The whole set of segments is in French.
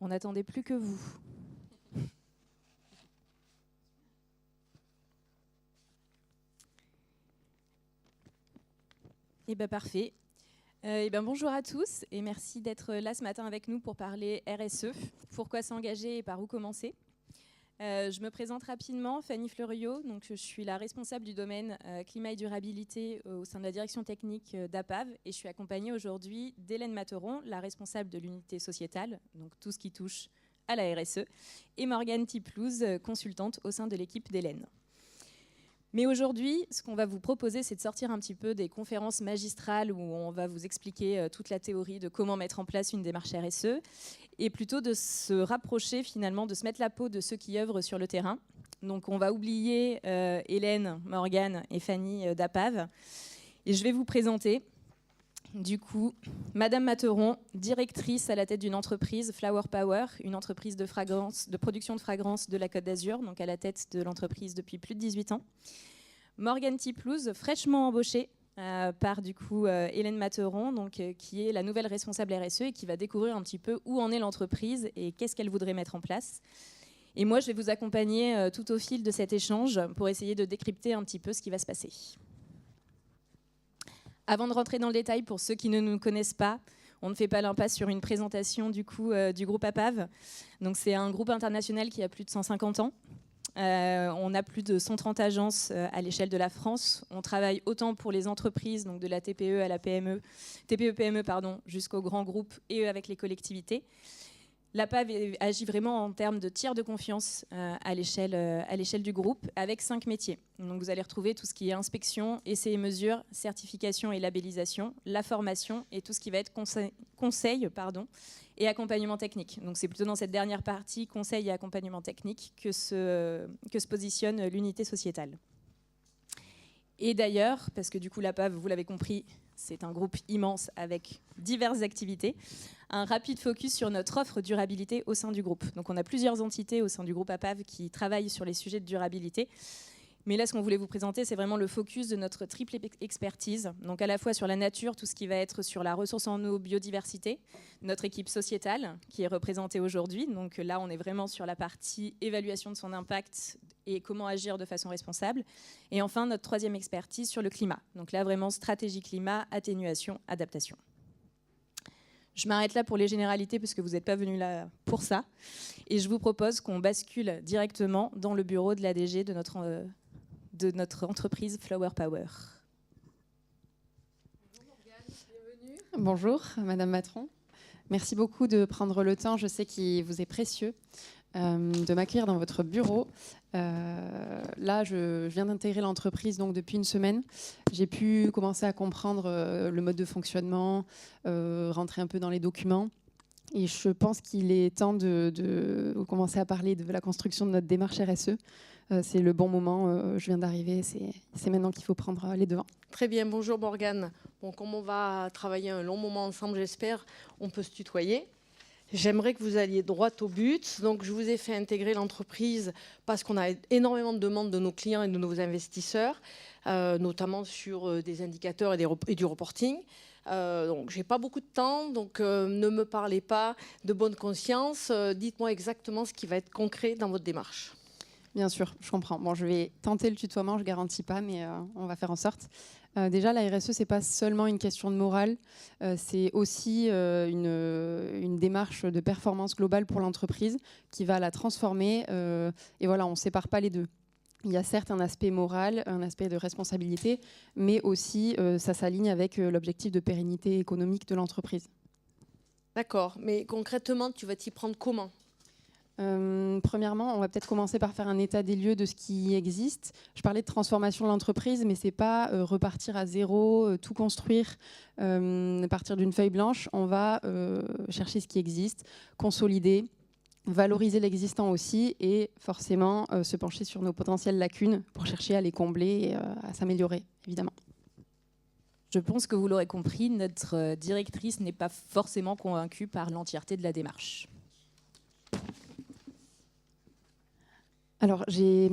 On n'attendait plus que vous. Eh bien, parfait. Bonjour à tous et merci d'être là ce matin avec nous pour parler RSE. Pourquoi s'engager et par où commencer ? Je me présente rapidement, Fanny Fleuriot. Donc, je suis la responsable du domaine climat et durabilité au sein de la direction technique d'APAV et je suis accompagnée aujourd'hui d'Hélène Materon, la responsable de l'unité sociétale, donc tout ce qui touche à la RSE, et Morgane Tiplouz, consultante au sein de l'équipe d'Hélène. Mais aujourd'hui, ce qu'on va vous proposer, c'est de sortir un petit peu des conférences magistrales où on va vous expliquer toute la théorie de comment mettre en place une démarche RSE et plutôt de se rapprocher finalement, de se mettre la peau de ceux qui œuvrent sur le terrain. Donc on va oublier Hélène, Morgane et Fanny d'APAV et je vais vous présenter du coup Madame Materon, directrice à la tête d'une entreprise Flower Power, une entreprise de production de fragrances de la Côte d'Azur, donc à la tête de l'entreprise depuis plus de 18 ans. Morgane Tiplouz, fraîchement embauchée par du coup Hélène Materon, donc, qui est la nouvelle responsable RSE et qui va découvrir un petit peu où en est l'entreprise et qu'est-ce qu'elle voudrait mettre en place. Et moi, je vais vous accompagner tout au fil de cet échange pour essayer de décrypter un petit peu ce qui va se passer. Avant de rentrer dans le détail, pour ceux qui ne nous connaissent pas, on ne fait pas l'impasse sur une présentation du groupe APAV. Donc, c'est un groupe international qui a plus de 150 ans. On a plus de 130 agences à l'échelle de la France. On travaille autant pour les entreprises, donc de la TPE à la PME, TPE-PME jusqu'aux grands groupes et avec les collectivités. L'APAV agit vraiment en termes de tiers de confiance à l'échelle du groupe avec 5 métiers. Donc vous allez retrouver tout ce qui est inspection, essais et mesures, certification et labellisation, la formation et tout ce qui va être conseil et accompagnement technique. Donc c'est plutôt dans cette dernière partie, conseil et accompagnement technique, que se positionne l'unité sociétale. Et d'ailleurs, parce que du coup l'APAV, vous l'avez compris, c'est un groupe immense avec diverses activités, un rapide focus sur notre offre durabilité au sein du groupe. Donc on a plusieurs entités au sein du groupe APAV qui travaillent sur les sujets de durabilité. Mais là, ce qu'on voulait vous présenter, c'est vraiment le focus de notre triple expertise. Donc à la fois sur la nature, tout ce qui va être sur la ressource en eau, biodiversité, notre équipe sociétale qui est représentée aujourd'hui. Donc là, on est vraiment sur la partie évaluation de son impact et comment agir de façon responsable. Et enfin, notre troisième expertise sur le climat. Donc là, vraiment stratégie climat, atténuation, adaptation. Je m'arrête là pour les généralités parce que vous n'êtes pas venus là pour ça. Et je vous propose qu'on bascule directement dans le bureau de l'ADG de notre entreprise Flower Power. Bonjour Morgane, bienvenue. Bonjour Madame Materon. Merci beaucoup de prendre le temps, je sais qu'il vous est précieux, de m'accueillir dans votre bureau. Là, je viens d'intégrer l'entreprise donc depuis une semaine. J'ai pu commencer à comprendre le mode de fonctionnement, rentrer un peu dans les documents. Et je pense qu'il est temps de commencer à parler de la construction de notre démarche RSE. C'est le bon moment, je viens d'arriver, c'est maintenant qu'il faut prendre les devants. Très bien, bonjour Morgane. Bon, comme on va travailler un long moment ensemble, j'espère, on peut se tutoyer. J'aimerais que vous alliez droit au but. Donc, je vous ai fait intégrer l'entreprise parce qu'on a énormément de demandes de nos clients et de nos investisseurs, notamment sur des indicateurs et du reporting. Donc, j'ai pas beaucoup de temps, donc ne me parlez pas de bonne conscience. Dites-moi exactement ce qui va être concret dans votre démarche. Bien sûr, je comprends. Bon, je vais tenter le tutoiement, je ne garantis pas, mais on va faire en sorte. Déjà, la RSE, ce n'est pas seulement une question de morale, c'est aussi une démarche de performance globale pour l'entreprise qui va la transformer. Et voilà, on ne sépare pas les deux. Il y a certes un aspect moral, un aspect de responsabilité, mais aussi ça s'aligne avec l'objectif de pérennité économique de l'entreprise. D'accord, mais concrètement, tu vas t'y prendre comment ? Premièrement, on va peut-être commencer par faire un état des lieux de ce qui existe. Je parlais de transformation de l'entreprise, mais ce n'est pas repartir à zéro, tout construire, partir d'une feuille blanche. On va chercher ce qui existe, consolider, valoriser l'existant aussi et forcément se pencher sur nos potentielles lacunes pour chercher à les combler et à s'améliorer, évidemment. Je pense que vous l'aurez compris, notre directrice n'est pas forcément convaincue par l'entièreté de la démarche. Alors, j'ai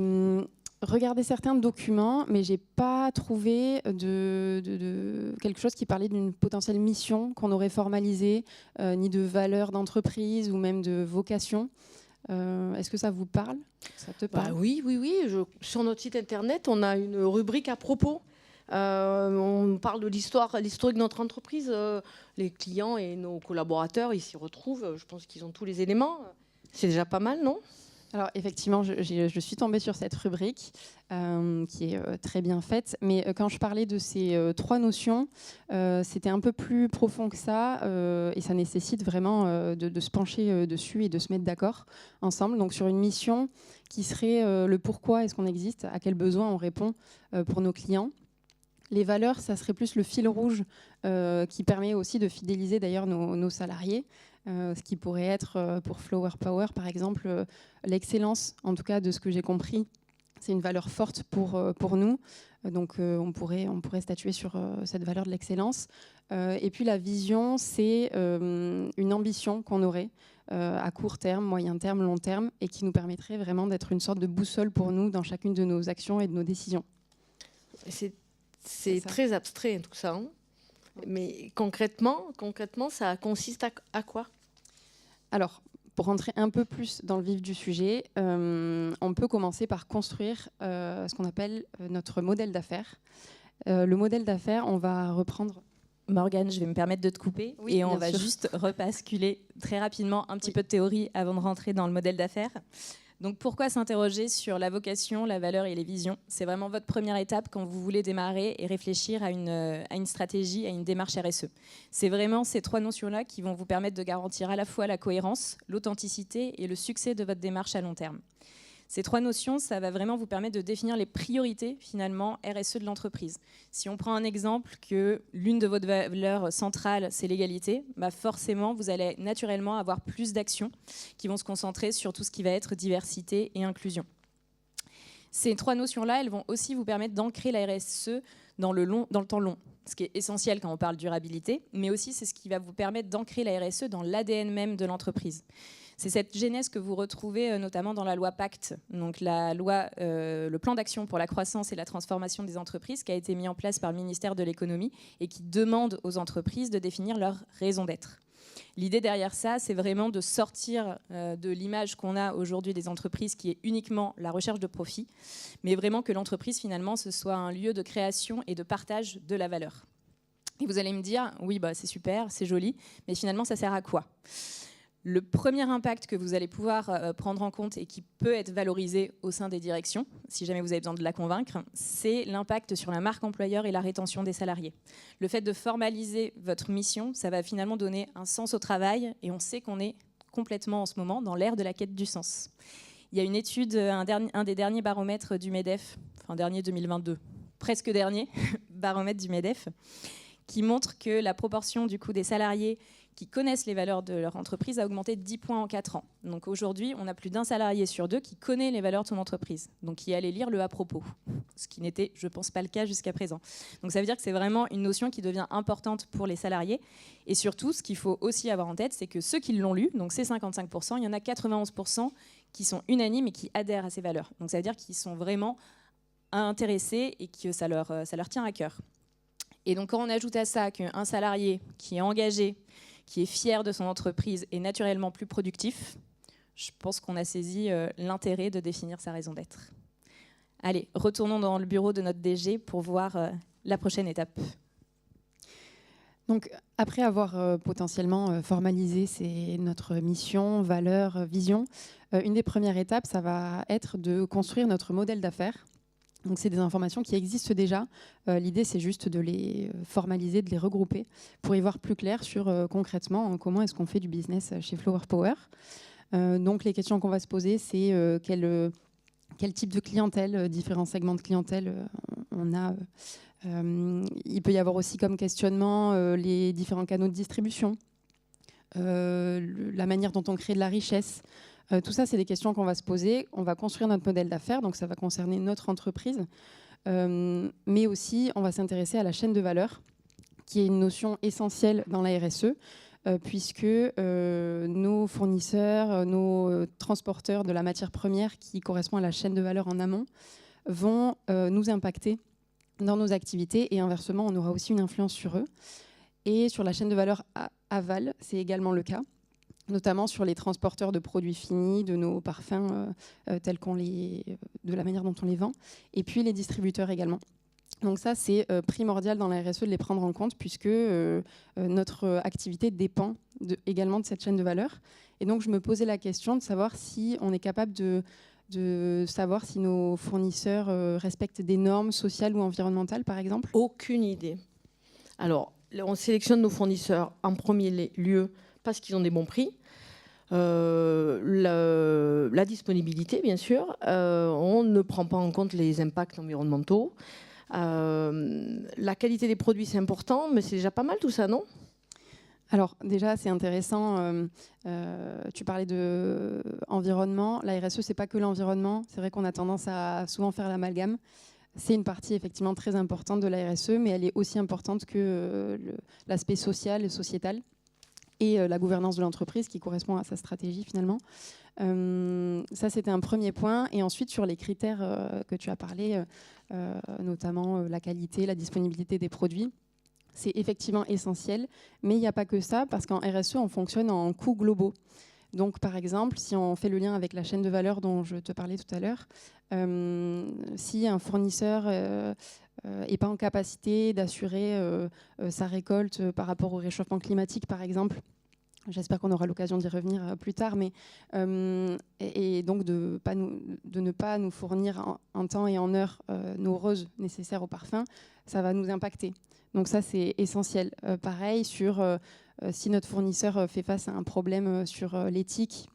regardé certains documents, mais j'ai pas trouvé de quelque chose qui parlait d'une potentielle mission qu'on aurait formalisée, ni de valeur d'entreprise ou même de vocation. Est-ce que ça vous parle? Ça te parle? Oui. Sur notre site internet, on a une rubrique à propos. On parle de l'historique de notre entreprise. Les clients et nos collaborateurs, ils s'y retrouvent. Je pense qu'ils ont tous les éléments. C'est déjà pas mal, non? Alors effectivement, je suis tombée sur cette rubrique qui est très bien faite, mais quand je parlais de ces 3 notions, c'était un peu plus profond que ça, et ça nécessite vraiment de se pencher dessus et de se mettre d'accord ensemble. Donc sur une mission qui serait le pourquoi est-ce qu'on existe, à quels besoins on répond pour nos clients. Les valeurs, ça serait plus le fil rouge qui permet aussi de fidéliser d'ailleurs nos salariés. Ce qui pourrait être pour Flower Power, par exemple, l'excellence, en tout cas de ce que j'ai compris, c'est une valeur forte pour nous. Donc on pourrait statuer sur cette valeur de l'excellence. Et puis la vision, c'est une ambition qu'on aurait à court terme, moyen terme, long terme, et qui nous permettrait vraiment d'être une sorte de boussole pour nous dans chacune de nos actions et de nos décisions. C'est très abstrait tout ça, hein. Mais concrètement, ça consiste à quoi? Alors, pour rentrer un peu plus dans le vif du sujet, on peut commencer par construire ce qu'on appelle notre modèle d'affaires. Le modèle d'affaires, on va reprendre... Morgane, je vais me permettre de te couper et on va juste rebasculer très rapidement un petit peu de théorie avant de rentrer dans le modèle d'affaires. Donc pourquoi s'interroger sur la vocation, la valeur et les visions? C'est vraiment votre première étape quand vous voulez démarrer et réfléchir à une stratégie, à une démarche RSE. C'est vraiment ces 3 notions-là qui vont vous permettre de garantir à la fois la cohérence, l'authenticité et le succès de votre démarche à long terme. Ces 3 notions, ça va vraiment vous permettre de définir les priorités, finalement, RSE de l'entreprise. Si on prend un exemple que l'une de vos valeurs centrales, c'est l'égalité, bah forcément, vous allez naturellement avoir plus d'actions qui vont se concentrer sur tout ce qui va être diversité et inclusion. Ces 3 notions-là, elles vont aussi vous permettre d'ancrer la RSE dans le temps long, ce qui est essentiel quand on parle durabilité, mais aussi c'est ce qui va vous permettre d'ancrer la RSE dans l'ADN même de l'entreprise. C'est cette genèse que vous retrouvez notamment dans la loi Pacte, donc la loi, le plan d'action pour la croissance et la transformation des entreprises qui a été mis en place par le ministère de l'économie et qui demande aux entreprises de définir leur raison d'être. L'idée derrière ça, c'est vraiment de sortir de l'image qu'on a aujourd'hui des entreprises qui est uniquement la recherche de profit, mais vraiment que l'entreprise finalement ce soit un lieu de création et de partage de la valeur. Et vous allez me dire, oui, bah, c'est super, c'est joli, mais finalement ça sert à quoi ? Le premier impact que vous allez pouvoir prendre en compte et qui peut être valorisé au sein des directions, si jamais vous avez besoin de la convaincre, c'est l'impact sur la marque employeur et la rétention des salariés. Le fait de formaliser votre mission, ça va finalement donner un sens au travail et on sait qu'on est complètement en ce moment dans l'ère de la quête du sens. Il y a une étude, un des derniers baromètres du MEDEF, enfin dernier 2022, presque dernier baromètre du MEDEF, qui montre que la proportion du coup des salariés qui connaissent les valeurs de leur entreprise a augmenté de 10 points en 4 ans. Donc aujourd'hui, on a plus d'un salarié sur 2 qui connaît les valeurs de son entreprise, donc qui allait lire le à propos, ce qui n'était, je pense, pas le cas jusqu'à présent. Donc ça veut dire que c'est vraiment une notion qui devient importante pour les salariés. Et surtout, ce qu'il faut aussi avoir en tête, c'est que ceux qui l'ont lu, donc c'est 55%, il y en a 91% qui sont unanimes et qui adhèrent à ces valeurs. Donc ça veut dire qu'ils sont vraiment intéressés et que ça leur tient à cœur. Et donc quand on ajoute à ça qu'un salarié qui est engagé, qui est fier de son entreprise et naturellement plus productif, je pense qu'on a saisi l'intérêt de définir sa raison d'être. Allez, retournons dans le bureau de notre DG pour voir la prochaine étape. Donc, après avoir potentiellement formalisé notre mission, valeur, vision, une des premières étapes, ça va être de construire notre modèle d'affaires. Donc, c'est des informations qui existent déjà. L'idée, c'est juste de les formaliser, de les regrouper pour y voir plus clair sur concrètement comment est-ce qu'on fait du business chez Flower Power. Donc, les questions qu'on va se poser, c'est quel type de clientèle, différents segments de clientèle on a. Il peut y avoir aussi comme questionnement les différents canaux de distribution, la manière dont on crée de la richesse. Tout ça, c'est des questions qu'on va se poser. On va construire notre modèle d'affaires, donc ça va concerner notre entreprise. Mais aussi, on va s'intéresser à la chaîne de valeur, qui est une notion essentielle dans la RSE, puisque nos fournisseurs, nos transporteurs de la matière première qui correspond à la chaîne de valeur en amont, vont nous impacter dans nos activités et inversement, on aura aussi une influence sur eux. Et sur la chaîne de valeur aval, c'est également le cas, notamment sur les transporteurs de produits finis, de nos parfums de la manière dont on les vend, et puis les distributeurs également. Donc ça, c'est primordial dans la RSE de les prendre en compte puisque notre activité dépend également de cette chaîne de valeur. Et donc, je me posais la question de savoir si on est capable de savoir si nos fournisseurs respectent des normes sociales ou environnementales, par exemple. Aucune idée. Alors, on sélectionne nos fournisseurs en premier lieu parce qu'ils ont des bons prix. La disponibilité, bien sûr. On ne prend pas en compte les impacts environnementaux. La qualité des produits, c'est important, mais c'est déjà pas mal tout ça, non ? Alors déjà, c'est intéressant, tu parlais de environnement. La RSE, c'est pas que l'environnement. C'est vrai qu'on a tendance à souvent faire l'amalgame. C'est une partie effectivement très importante de la RSE, mais elle est aussi importante que l'aspect social et sociétal et la gouvernance de l'entreprise qui correspond à sa stratégie finalement. Ça, c'était un premier point. Et ensuite, sur les critères que tu as parlé, notamment la qualité, la disponibilité des produits, c'est effectivement essentiel. Mais il n'y a pas que ça, parce qu'en RSE, on fonctionne en coûts globaux. Donc, par exemple, si on fait le lien avec la chaîne de valeur dont je te parlais tout à l'heure, si un fournisseur n'est pas en capacité d'assurer sa récolte par rapport au réchauffement climatique, par exemple, j'espère qu'on aura l'occasion d'y revenir plus tard, mais, et donc de ne pas nous fournir en temps et en heure nos roses nécessaires au parfum, ça va nous impacter. Donc ça, c'est essentiel. Pareil, sur si notre fournisseur fait face à un problème sur l'éthique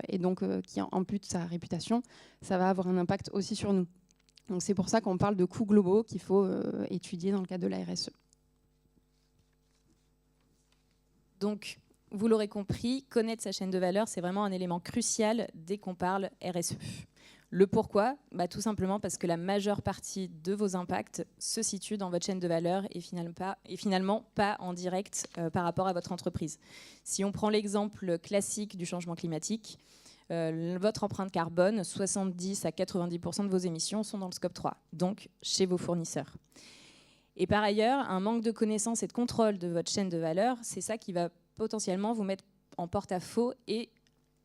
et donc qui ampute sa réputation, ça va avoir un impact aussi sur nous. Donc c'est pour ça qu'on parle de coûts globaux qu'il faut étudier dans le cadre de la RSE. Donc, vous l'aurez compris, connaître sa chaîne de valeur, c'est vraiment un élément crucial dès qu'on parle RSE. Le pourquoi ? Tout simplement parce que la majeure partie de vos impacts se situe dans votre chaîne de valeur et finalement pas en direct par rapport à votre entreprise. Si on prend l'exemple classique du changement climatique, votre empreinte carbone, 70 à 90% de vos émissions sont dans le scope 3, donc chez vos fournisseurs. Et par ailleurs, un manque de connaissance et de contrôle de votre chaîne de valeur, c'est ça qui va potentiellement vous mettre en porte-à-faux et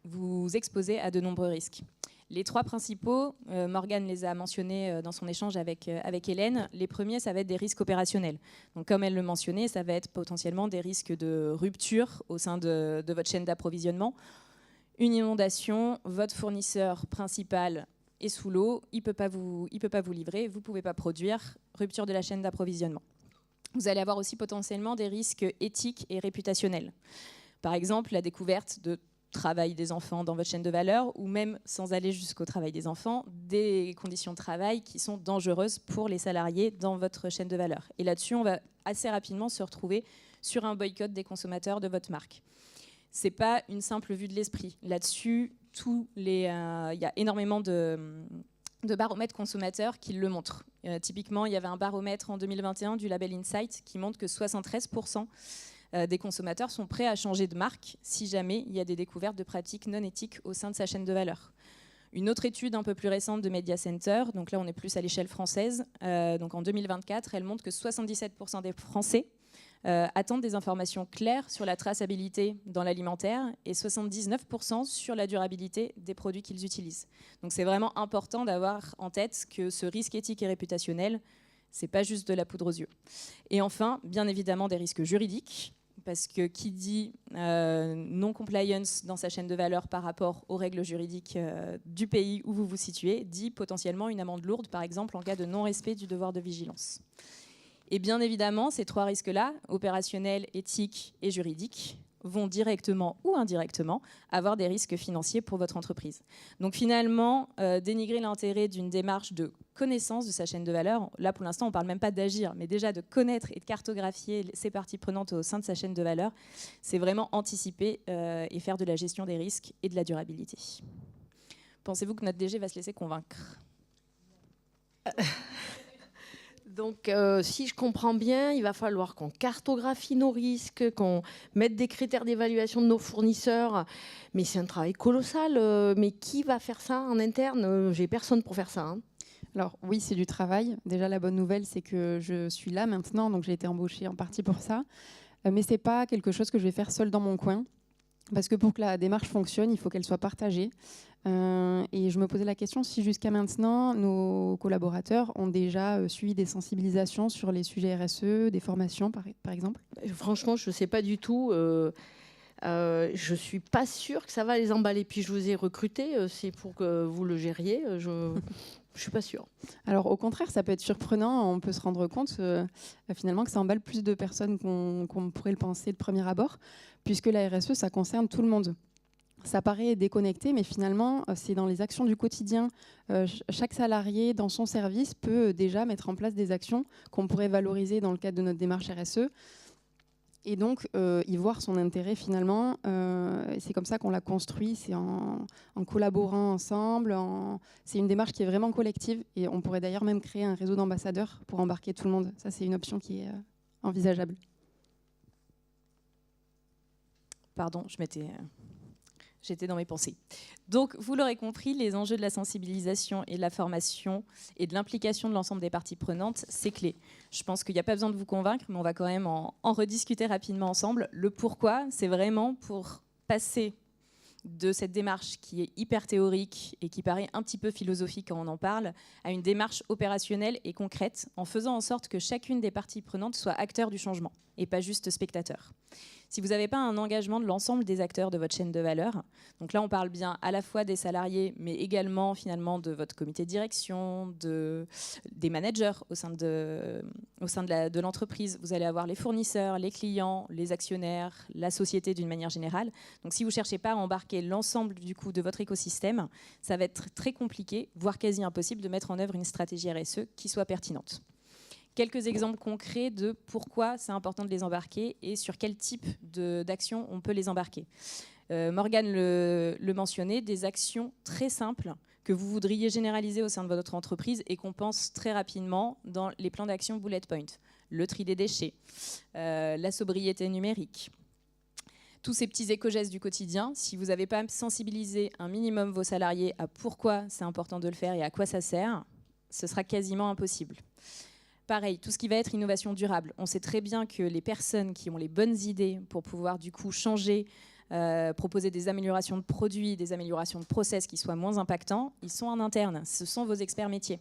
vous exposer à de nombreux risques. Les trois principaux, Morgane les a mentionnés dans son échange avec Hélène. Les premiers, ça va être des risques opérationnels. Donc, comme elle le mentionnait, ça va être potentiellement des risques de rupture au sein de votre chaîne d'approvisionnement. Une inondation, votre fournisseur principal est sous l'eau, il ne peut pas vous livrer, vous ne pouvez pas produire, rupture de la chaîne d'approvisionnement. Vous allez avoir aussi potentiellement des risques éthiques et réputationnels. Par exemple, la découverte de travail des enfants dans votre chaîne de valeur ou même sans aller jusqu'au travail des enfants, des conditions de travail qui sont dangereuses pour les salariés dans votre chaîne de valeur. Et là-dessus, on va assez rapidement se retrouver sur un boycott des consommateurs de votre marque. Ce n'est pas une simple vue de l'esprit. Là-dessus, il y a énormément de baromètres consommateurs qui le montrent. Typiquement, il y avait un baromètre en 2021 du label Insight qui montre que 73% des consommateurs sont prêts à changer de marque si jamais il y a des découvertes de pratiques non éthiques au sein de sa chaîne de valeur. Une autre étude un peu plus récente de Media Center, donc là on est plus à l'échelle française, donc en 2024, elle montre que 77% des Français attendent des informations claires sur la traçabilité dans l'alimentaire et 79% sur la durabilité des produits qu'ils utilisent. Donc c'est vraiment important d'avoir en tête que ce risque éthique et réputationnel, c'est pas juste de la poudre aux yeux. Et enfin, bien évidemment, des risques juridiques, parce que qui dit non-compliance dans sa chaîne de valeur par rapport aux règles juridiques du pays où vous vous situez, dit potentiellement une amende lourde, par exemple, en cas de non-respect du devoir de vigilance. Et bien évidemment, ces trois risques-là, opérationnels, éthiques et juridiques, vont directement ou indirectement avoir des risques financiers pour votre entreprise. Donc finalement, dénigrer l'intérêt d'une démarche de connaissance de sa chaîne de valeur, là pour l'instant on ne parle même pas d'agir, mais déjà de connaître et de cartographier ses parties prenantes au sein de sa chaîne de valeur, c'est vraiment anticiper et faire de la gestion des risques et de la durabilité. Pensez-vous que notre DG va se laisser convaincre ? Donc, si je comprends bien, il va falloir qu'on cartographie nos risques, qu'on mette des critères d'évaluation de nos fournisseurs. Mais c'est un travail colossal. Mais qui va faire ça en interne ? J'ai personne pour faire ça. Alors oui, c'est du travail. Déjà, la bonne nouvelle, c'est que je suis là maintenant, donc j'ai été embauchée en partie pour ça. Mais ce n'est pas quelque chose que je vais faire seule dans mon coin, parce que pour que la démarche fonctionne, il faut qu'elle soit partagée. Et je me posais la question si jusqu'à maintenant, nos collaborateurs ont déjà suivi des sensibilisations sur les sujets RSE, des formations par exemple. Franchement, je ne sais pas du tout. Je ne suis pas sûre que ça va les emballer. Puis je vous ai recruté, c'est pour que vous le gériez. Je ne suis pas sûre. Alors au contraire, ça peut être surprenant. On peut se rendre compte finalement que ça emballe plus de personnes qu'on pourrait le penser de premier abord, puisque la RSE, ça concerne tout le monde. Ça paraît déconnecté, mais finalement, c'est dans les actions du quotidien. Chaque salarié dans son service peut déjà mettre en place des actions qu'on pourrait valoriser dans le cadre de notre démarche RSE. Et donc, y voir son intérêt finalement. C'est comme ça qu'on l'a construit, c'est en collaborant ensemble. C'est une démarche qui est vraiment collective. Et on pourrait d'ailleurs même créer un réseau d'ambassadeurs pour embarquer tout le monde. Ça, c'est une option qui est envisageable. Pardon, j'étais dans mes pensées. Donc, vous l'aurez compris, les enjeux de la sensibilisation et de la formation et de l'implication de l'ensemble des parties prenantes, c'est clé. Je pense qu'il n'y a pas besoin de vous convaincre, mais on va quand même en rediscuter rapidement ensemble. Le pourquoi, c'est vraiment pour passer de cette démarche qui est hyper théorique et qui paraît un petit peu philosophique quand on en parle, à une démarche opérationnelle et concrète, en faisant en sorte que chacune des parties prenantes soit acteur du changement et pas juste spectateur. Si vous n'avez pas un engagement de l'ensemble des acteurs de votre chaîne de valeur, donc là on parle bien à la fois des salariés, mais également finalement de votre comité de direction, des managers au sein de l'entreprise. Vous allez avoir les fournisseurs, les clients, les actionnaires, la société d'une manière générale. Donc si vous ne cherchez pas à embarquer l'ensemble du coup de votre écosystème, ça va être très compliqué, voire quasi impossible de mettre en œuvre une stratégie RSE qui soit pertinente. Quelques exemples concrets de pourquoi c'est important de les embarquer et sur quel type d'action on peut les embarquer. Morgane le mentionnait, des actions très simples que vous voudriez généraliser au sein de votre entreprise et qu'on pense très rapidement dans les plans d'action bullet point. Le tri des déchets, la sobriété numérique. Tous ces petits éco-gestes du quotidien, si vous n'avez pas sensibilisé un minimum vos salariés à pourquoi c'est important de le faire et à quoi ça sert, ce sera quasiment impossible. Pareil, tout ce qui va être innovation durable. On sait très bien que les personnes qui ont les bonnes idées pour pouvoir du coup changer, proposer des améliorations de produits, des améliorations de process qui soient moins impactants, ils sont en interne. Ce sont vos experts métiers.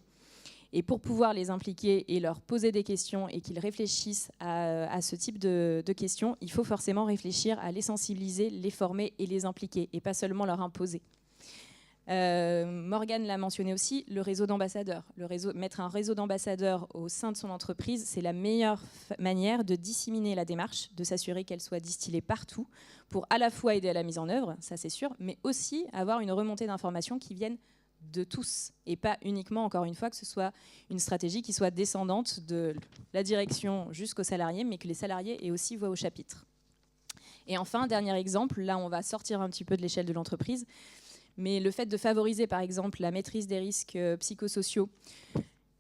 Et pour pouvoir les impliquer et leur poser des questions et qu'ils réfléchissent à ce type de questions, il faut forcément réfléchir à les sensibiliser, les former et les impliquer, et pas seulement leur imposer. Morgane l'a mentionné aussi, le réseau d'ambassadeurs. Mettre un réseau d'ambassadeurs au sein de son entreprise, c'est la meilleure manière de disséminer la démarche, de s'assurer qu'elle soit distillée partout, pour à la fois aider à la mise en œuvre, ça c'est sûr, mais aussi avoir une remontée d'informations qui viennent de tous, et pas uniquement, encore une fois, que ce soit une stratégie qui soit descendante de la direction jusqu'aux salariés, mais que les salariés aient aussi voix au chapitre. Et enfin, dernier exemple, là on va sortir un petit peu de l'échelle de l'entreprise, mais le fait de favoriser, par exemple, la maîtrise des risques psychosociaux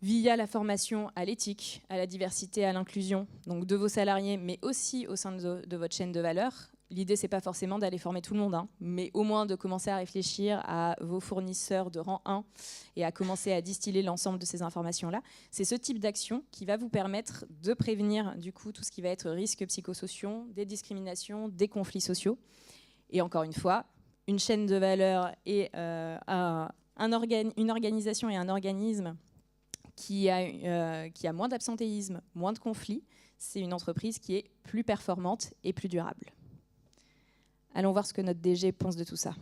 via la formation à l'éthique, à la diversité, à l'inclusion, donc de vos salariés, mais aussi au sein de votre chaîne de valeur. L'idée, ce n'est pas forcément d'aller former tout le monde, mais au moins de commencer à réfléchir à vos fournisseurs de rang 1 et à commencer à distiller l'ensemble de ces informations-là. C'est ce type d'action qui va vous permettre de prévenir du coup tout ce qui va être risques psychosociaux, des discriminations, des conflits sociaux. Et encore une fois, une chaîne de valeur et une organisation et un organisme qui a moins d'absentéisme, moins de conflits, c'est une entreprise qui est plus performante et plus durable. Allons voir ce que notre DG pense de tout ça.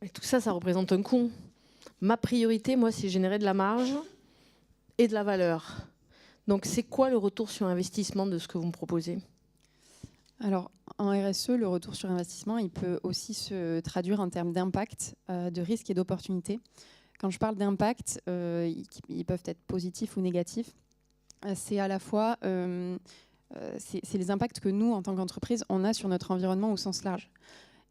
Et tout ça, ça représente un coût. Ma priorité, moi, c'est générer de la marge et de la valeur. Donc, c'est quoi le retour sur investissement de ce que vous me proposez ? Alors, en RSE, le retour sur investissement, il peut aussi se traduire en termes d'impact, de risque et d'opportunité. Quand je parle d'impact, ils peuvent être positifs ou négatifs. C'est à la fois c'est les impacts que nous, en tant qu'entreprise, on a sur notre environnement au sens large.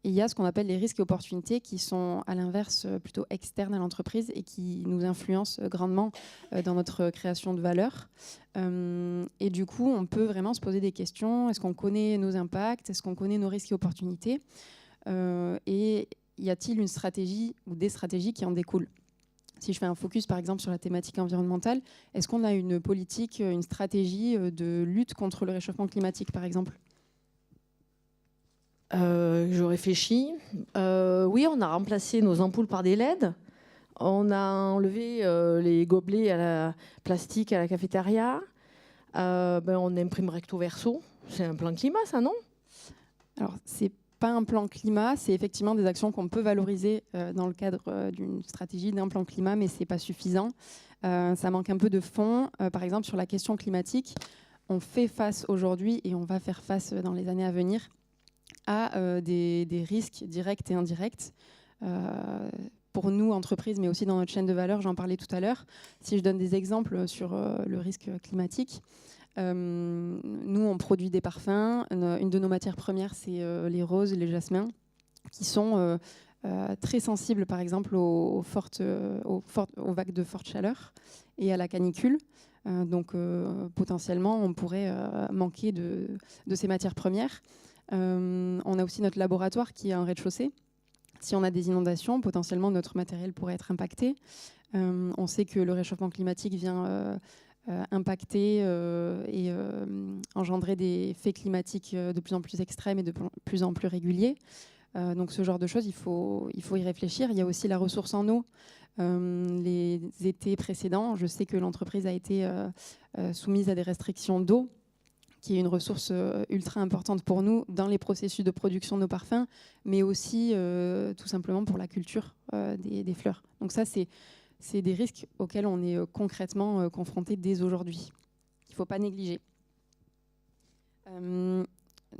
Et il y a ce qu'on appelle les risques et opportunités qui sont à l'inverse plutôt externes à l'entreprise et qui nous influencent grandement dans notre création de valeur. Et du coup, on peut vraiment se poser des questions. Est-ce qu'on connaît nos impacts ? Est-ce qu'on connaît nos risques et opportunités ? Et y a-t-il une stratégie ou des stratégies qui en découlent ? Si je fais un focus par exemple sur la thématique environnementale, est-ce qu'on a une politique, une stratégie de lutte contre le réchauffement climatique par exemple ? Je réfléchis. Oui, on a remplacé nos ampoules par des LED. On a enlevé les gobelets à la plastique à la cafétéria. On imprime recto verso. C'est un plan climat, ça, non ? Alors, c'est pas un plan climat, c'est effectivement des actions qu'on peut valoriser dans le cadre d'une stratégie, d'un plan climat, mais c'est pas suffisant. Ça manque un peu de fond. Par exemple, sur la question climatique, on fait face aujourd'hui et on va faire face dans les années à venir à des risques directs et indirects. Pour nous, entreprises, mais aussi dans notre chaîne de valeur, j'en parlais tout à l'heure. Si je donne des exemples sur le risque climatique, nous, on produit des parfums. Une de nos matières premières, c'est les roses, les jasmins, qui sont très sensibles, par exemple, aux vagues de forte chaleur et à la canicule. Donc, potentiellement, on pourrait manquer de ces matières premières. On a aussi notre laboratoire qui est en rez-de-chaussée. Si on a des inondations, potentiellement, notre matériel pourrait être impacté. On sait que le réchauffement climatique vient impacter et engendrer des faits climatiques de plus en plus extrêmes et de plus en plus réguliers. Donc ce genre de choses, il faut y réfléchir. Il y a aussi la ressource en eau. Les étés précédents, je sais que l'entreprise a été soumise à des restrictions d'eau, qui est une ressource ultra importante pour nous dans les processus de production de nos parfums, mais aussi tout simplement pour la culture des fleurs. Donc ça, c'est des risques auxquels on est concrètement confronté dès aujourd'hui. Il ne faut pas négliger.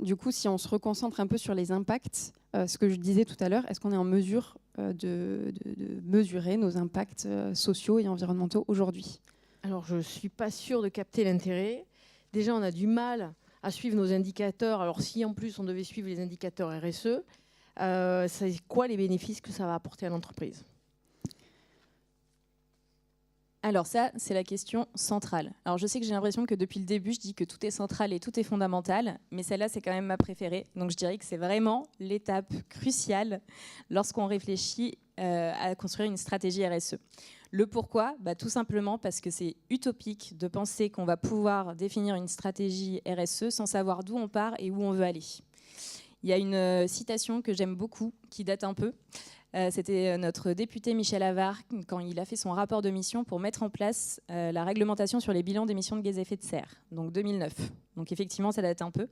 Du coup, si on se reconcentre un peu sur les impacts, ce que je disais tout à l'heure, est-ce qu'on est en mesure de mesurer nos impacts sociaux et environnementaux aujourd'hui ? Alors, je ne suis pas sûre de capter l'intérêt. Déjà, on a du mal à suivre nos indicateurs. Alors, si en plus on devait suivre les indicateurs RSE, c'est quoi les bénéfices que ça va apporter à l'entreprise ? Alors ça, c'est la question centrale. Alors je sais que j'ai l'impression que depuis le début, je dis que tout est central et tout est fondamental, mais celle-là, c'est quand même ma préférée. Donc je dirais que c'est vraiment l'étape cruciale lorsqu'on réfléchit à construire une stratégie RSE. Le pourquoi ? Tout simplement parce que c'est utopique de penser qu'on va pouvoir définir une stratégie RSE sans savoir d'où on part et où on veut aller. Il y a une citation que j'aime beaucoup, qui date un peu. C'était notre député Michel Avare quand il a fait son rapport de mission pour mettre en place la réglementation sur les bilans d'émissions de gaz à effet de serre, donc 2009. Donc effectivement, ça date un peu.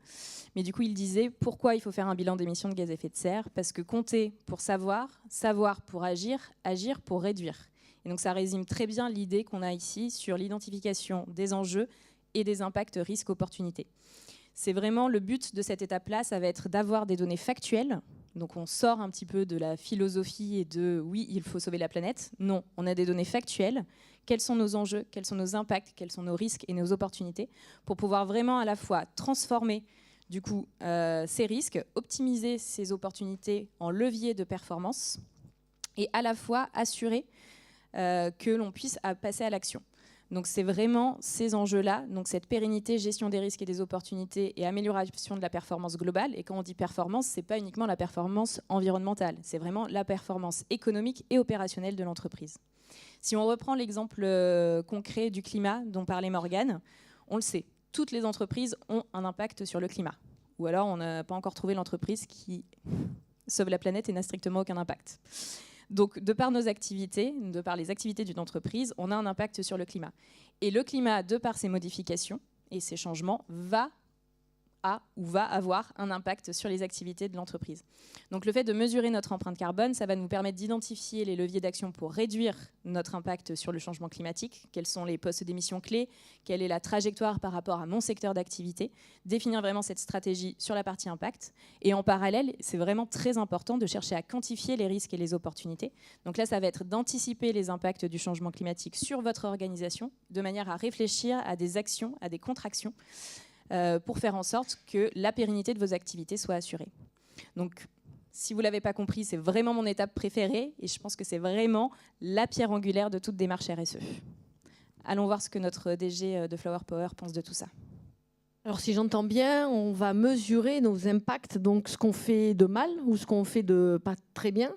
Mais du coup, il disait pourquoi il faut faire un bilan d'émissions de gaz à effet de serre ? Parce que compter pour savoir, savoir pour agir, agir pour réduire. Et donc ça résume très bien l'idée qu'on a ici sur l'identification des enjeux et des impacts risques-opportunités. C'est vraiment le but de cette étape-là, ça va être d'avoir des données factuelles. Donc on sort un petit peu de la philosophie et de « oui, il faut sauver la planète ». Non, on a des données factuelles. Quels sont nos enjeux, quels sont nos impacts, quels sont nos risques et nos opportunités pour pouvoir vraiment à la fois transformer du coup, ces risques, optimiser ces opportunités en levier de performance et à la fois assurer que l'on puisse passer à l'action. Donc c'est vraiment ces enjeux-là, donc cette pérennité, gestion des risques et des opportunités et amélioration de la performance globale. Et quand on dit performance, ce n'est pas uniquement la performance environnementale, c'est vraiment la performance économique et opérationnelle de l'entreprise. Si on reprend l'exemple concret du climat dont parlait Morgane, on le sait, toutes les entreprises ont un impact sur le climat. Ou alors on n'a pas encore trouvé l'entreprise qui sauve la planète et n'a strictement aucun impact. Donc, de par nos activités, de par les activités d'une entreprise, on a un impact sur le climat. Et le climat, de par ses modifications et ses changements, va avoir un impact sur les activités de l'entreprise. Donc, le fait de mesurer notre empreinte carbone, ça va nous permettre d'identifier les leviers d'action pour réduire notre impact sur le changement climatique. Quels sont les postes d'émissions clés ? Quelle est la trajectoire par rapport à mon secteur d'activité ? Définir vraiment cette stratégie sur la partie impact. Et en parallèle, c'est vraiment très important de chercher à quantifier les risques et les opportunités. Donc là, ça va être d'anticiper les impacts du changement climatique sur votre organisation, de manière à réfléchir à des actions, à des contractions, pour faire en sorte que la pérennité de vos activités soit assurée. Donc, si vous ne l'avez pas compris, c'est vraiment mon étape préférée et je pense que c'est vraiment la pierre angulaire de toute démarche RSE. Allons voir ce que notre DG de Flower Power pense de tout ça. Alors, si j'entends bien, on va mesurer nos impacts, donc ce qu'on fait de mal ou ce qu'on fait de pas très bien.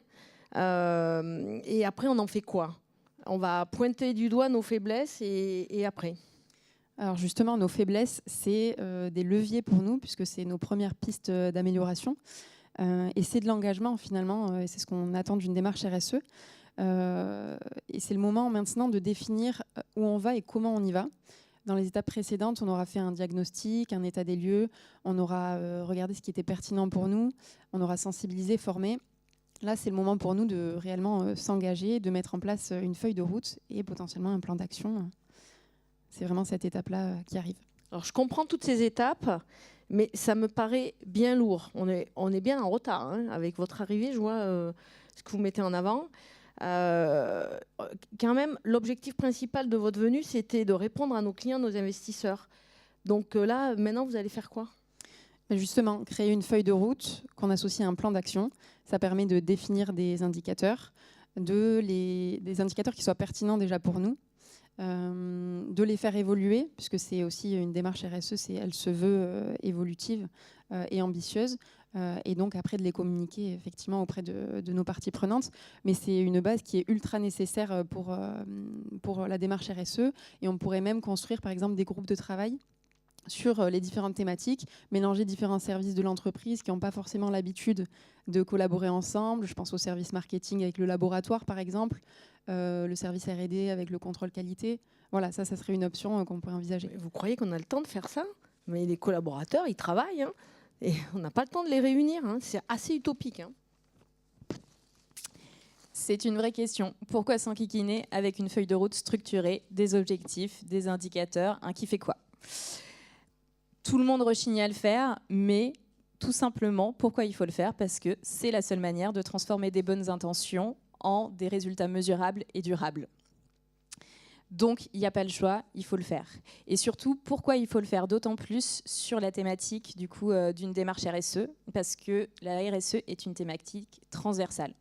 Et après, on en fait quoi ? On va pointer du doigt nos faiblesses et après. Alors justement, nos faiblesses, c'est des leviers pour nous, puisque c'est nos premières pistes d'amélioration. Et c'est de l'engagement, finalement, et c'est ce qu'on attend d'une démarche RSE. Et c'est le moment maintenant de définir où on va et comment on y va. Dans les étapes précédentes, on aura fait un diagnostic, un état des lieux, on aura regardé ce qui était pertinent pour nous, on aura sensibilisé, formé. Là, c'est le moment pour nous de réellement s'engager, de mettre en place une feuille de route et potentiellement un plan d'action. C'est vraiment cette étape-là qui arrive. Alors, je comprends toutes ces étapes, mais ça me paraît bien lourd. On est bien en retard, hein. Avec votre arrivée, je vois ce que vous mettez en avant. Quand même, l'objectif principal de votre venue, c'était de répondre à nos clients, nos investisseurs. Donc là, maintenant, vous allez faire quoi ? Justement, créer une feuille de route qu'on associe à un plan d'action. Ça permet de définir des indicateurs, des indicateurs qui soient pertinents déjà pour nous, de les faire évoluer, puisque c'est aussi une démarche RSE, elle se veut évolutive et ambitieuse, et donc après de les communiquer effectivement auprès de nos parties prenantes. Mais c'est une base qui est ultra nécessaire pour la démarche RSE, et on pourrait même construire par exemple des groupes de travail sur les différentes thématiques, mélanger différents services de l'entreprise qui n'ont pas forcément l'habitude de collaborer ensemble. Je pense au service marketing avec le laboratoire, par exemple, le service R&D avec le contrôle qualité. Voilà, ça serait une option qu'on pourrait envisager. Vous croyez qu'on a le temps de faire ça ? Mais les collaborateurs, ils travaillent, hein, et on n'a pas le temps de les réunir. Hein. C'est assez utopique. Hein. C'est une vraie question. Pourquoi s'enquiquiner avec une feuille de route structurée, des objectifs, des indicateurs, un qui fait quoi ? Tout le monde rechigne à le faire, mais tout simplement, pourquoi il faut le faire ? Parce que c'est la seule manière de transformer des bonnes intentions en des résultats mesurables et durables. Donc, il n'y a pas le choix, il faut le faire. Et surtout, pourquoi il faut le faire ? D'autant plus sur la thématique du coup, d'une démarche RSE, parce que la RSE est une thématique transversale.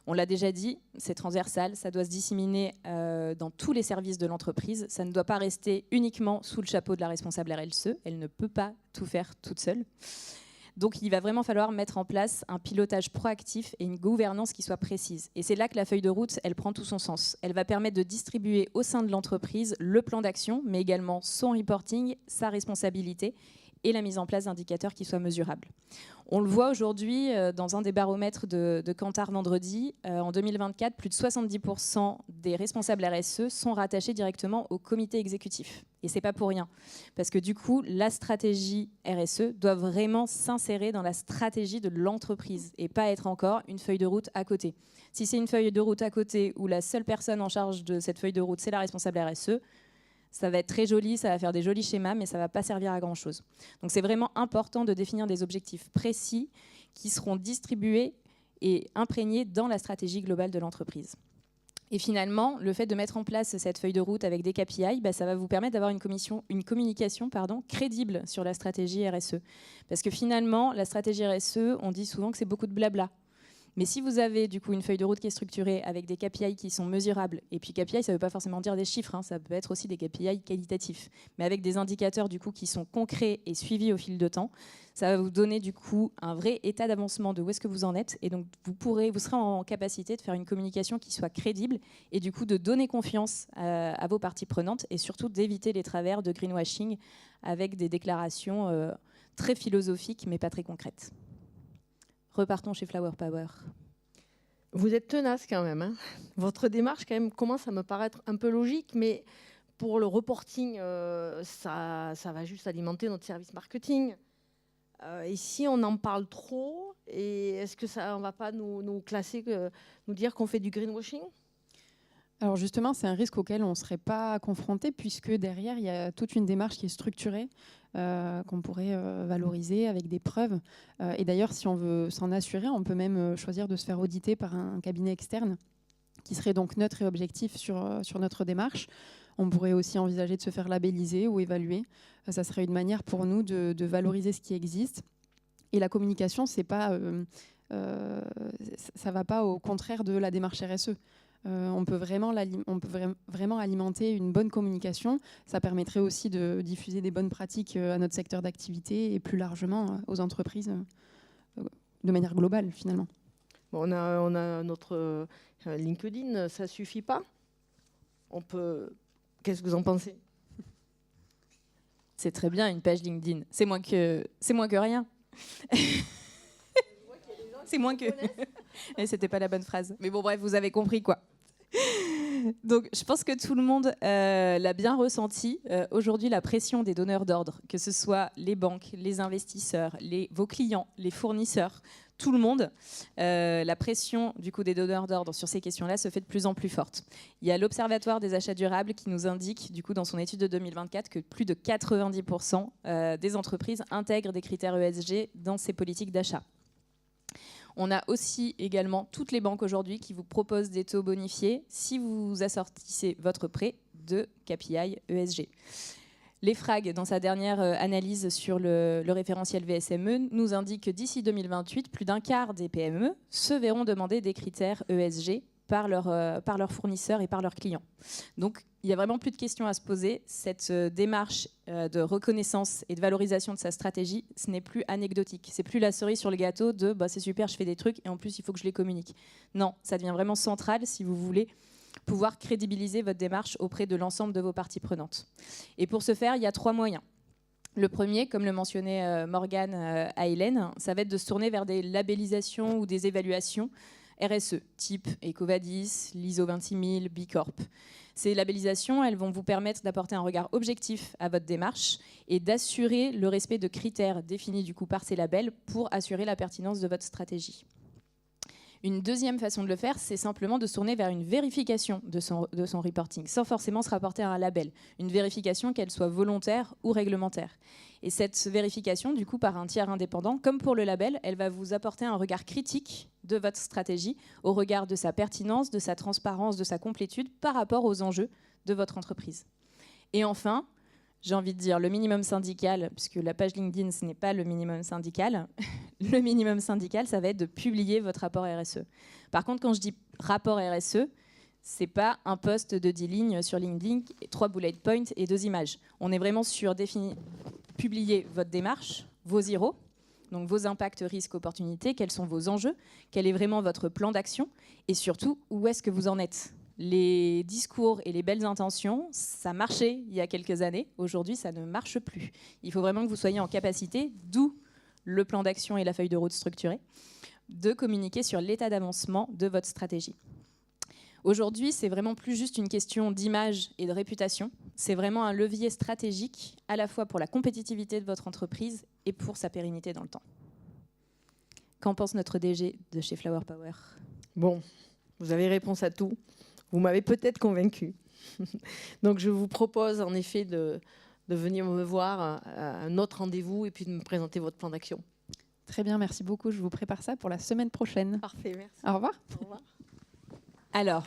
On l'a déjà dit, c'est transversal, ça doit se disséminer dans tous les services de l'entreprise. Ça ne doit pas rester uniquement sous le chapeau de la responsable RSE. Elle ne peut pas tout faire toute seule. Donc il va vraiment falloir mettre en place un pilotage proactif et une gouvernance qui soit précise. Et c'est là que la feuille de route, elle prend tout son sens. Elle va permettre de distribuer au sein de l'entreprise le plan d'action, mais également son reporting, sa responsabilité et la mise en place d'indicateurs qui soient mesurables. On le voit aujourd'hui dans un des baromètres de Kantar vendredi. En 2024, plus de 70% des responsables RSE sont rattachés directement au comité exécutif. Et ce n'est pas pour rien. Parce que du coup, la stratégie RSE doit vraiment s'insérer dans la stratégie de l'entreprise et pas être encore une feuille de route à côté. Si c'est une feuille de route à côté où la seule personne en charge de cette feuille de route, c'est la responsable RSE, ça va être très joli, ça va faire des jolis schémas, mais ça ne va pas servir à grand-chose. Donc c'est vraiment important de définir des objectifs précis qui seront distribués et imprégnés dans la stratégie globale de l'entreprise. Et finalement, le fait de mettre en place cette feuille de route avec des KPI, ça va vous permettre d'avoir une communication crédible sur la stratégie RSE. Parce que finalement, la stratégie RSE, on dit souvent que c'est beaucoup de blabla. Mais si vous avez du coup une feuille de route qui est structurée avec des KPI qui sont mesurables, et puis KPI, ça ne veut pas forcément dire des chiffres, hein, ça peut être aussi des KPI qualitatifs, mais avec des indicateurs du coup qui sont concrets et suivis au fil de temps, ça va vous donner du coup un vrai état d'avancement de où est-ce que vous en êtes, et donc vous serez en capacité de faire une communication qui soit crédible et du coup de donner confiance à vos parties prenantes et surtout d'éviter les travers de greenwashing avec des déclarations très philosophiques mais pas très concrètes. Repartons chez Flower Power. Vous êtes tenace quand même. Hein. Votre démarche quand même commence à me paraître un peu logique, mais pour le reporting, ça va juste alimenter notre service marketing. Et si on en parle trop, est-ce que ça, on ne va pas nous classer, nous dire qu'on fait du greenwashing ? Alors justement, c'est un risque auquel on ne serait pas confronté, puisque derrière, il y a toute une démarche qui est structurée, qu'on pourrait valoriser avec des preuves. Et d'ailleurs, si on veut s'en assurer, on peut même choisir de se faire auditer par un cabinet externe qui serait donc neutre et objectif sur notre démarche. On pourrait aussi envisager de se faire labelliser ou évaluer. Ça serait une manière pour nous de valoriser ce qui existe. Et la communication, ça ne va pas au contraire de la démarche RSE. On peut vraiment alimenter une bonne communication. Ça permettrait aussi de diffuser des bonnes pratiques à notre secteur d'activité et plus largement aux entreprises de manière globale finalement. Bon, on a notre LinkedIn, ça ne suffit pas ? on peut... Qu'est-ce que vous en pensez? C'est très bien une page LinkedIn. C'est moins que rien. C'est moins que... Et c'était pas la bonne phrase. Mais bon, bref, vous avez compris quoi. Donc, je pense que tout le monde l'a bien ressenti. Aujourd'hui, la pression des donneurs d'ordre, que ce soit les banques, les investisseurs, vos clients, les fournisseurs, tout le monde, la pression du coup des donneurs d'ordre sur ces questions-là se fait de plus en plus forte. Il y a l'Observatoire des achats durables qui nous indique, du coup, dans son étude de 2024, que plus de 90% des entreprises intègrent des critères ESG dans ces politiques d'achat. On a aussi également toutes les banques aujourd'hui qui vous proposent des taux bonifiés si vous assortissez votre prêt de KPI ESG. L'EFRAG, dans sa dernière analyse sur le référentiel VSME, nous indique que d'ici 2028, plus d'un quart des PME se verront demander des critères ESG par leurs fournisseurs et par leurs clients. Donc, il n'y a vraiment plus de questions à se poser. Cette démarche de reconnaissance et de valorisation de sa stratégie, ce n'est plus anecdotique. C'est plus la cerise sur le gâteau de c'est super, je fais des trucs et en plus, il faut que je les communique. Non, ça devient vraiment central si vous voulez pouvoir crédibiliser votre démarche auprès de l'ensemble de vos parties prenantes. Et pour ce faire, il y a 3 moyens. Le premier, comme le mentionnait Morgane à Hélène, ça va être de se tourner vers des labellisations ou des évaluations RSE, type EcoVadis, l'ISO 26000, B Corp. Ces labellisations, elles vont vous permettre d'apporter un regard objectif à votre démarche et d'assurer le respect de critères définis du coup par ces labels pour assurer la pertinence de votre stratégie. Une deuxième façon de le faire, c'est simplement de se tourner vers une vérification de son reporting, sans forcément se rapporter à un label. Une vérification, qu'elle soit volontaire ou réglementaire. Et cette vérification, du coup, par un tiers indépendant, comme pour le label, elle va vous apporter un regard critique de votre stratégie, au regard de sa pertinence, de sa transparence, de sa complétude, par rapport aux enjeux de votre entreprise. Et enfin, j'ai envie de dire le minimum syndical, puisque la page LinkedIn, ce n'est pas le minimum syndical. Le minimum syndical, ça va être de publier votre rapport RSE. Par contre, quand je dis rapport RSE, ce n'est pas un post de 10 lignes sur LinkedIn, 3 bullet points et 2 images. On est vraiment sur publier votre démarche, vos IRO, donc vos impacts, risques, opportunités, quels sont vos enjeux, quel est vraiment votre plan d'action et surtout, où est-ce que vous en êtes. Les discours et les belles intentions, ça marchait il y a quelques années. Aujourd'hui, ça ne marche plus. Il faut vraiment que vous soyez en capacité, d'où le plan d'action et la feuille de route structurée, de communiquer sur l'état d'avancement de votre stratégie. Aujourd'hui, c'est vraiment plus juste une question d'image et de réputation. C'est vraiment un levier stratégique, à la fois pour la compétitivité de votre entreprise et pour sa pérennité dans le temps. Qu'en pense notre DG de chez Flower Power ? Bon, vous avez réponse à tout. Vous m'avez peut-être convaincu. Donc, je vous propose en effet de venir me voir à un autre rendez-vous et puis de me présenter votre plan d'action. Très bien, merci beaucoup. Je vous prépare ça pour la semaine prochaine. Parfait, merci. Au revoir. Au revoir. Alors,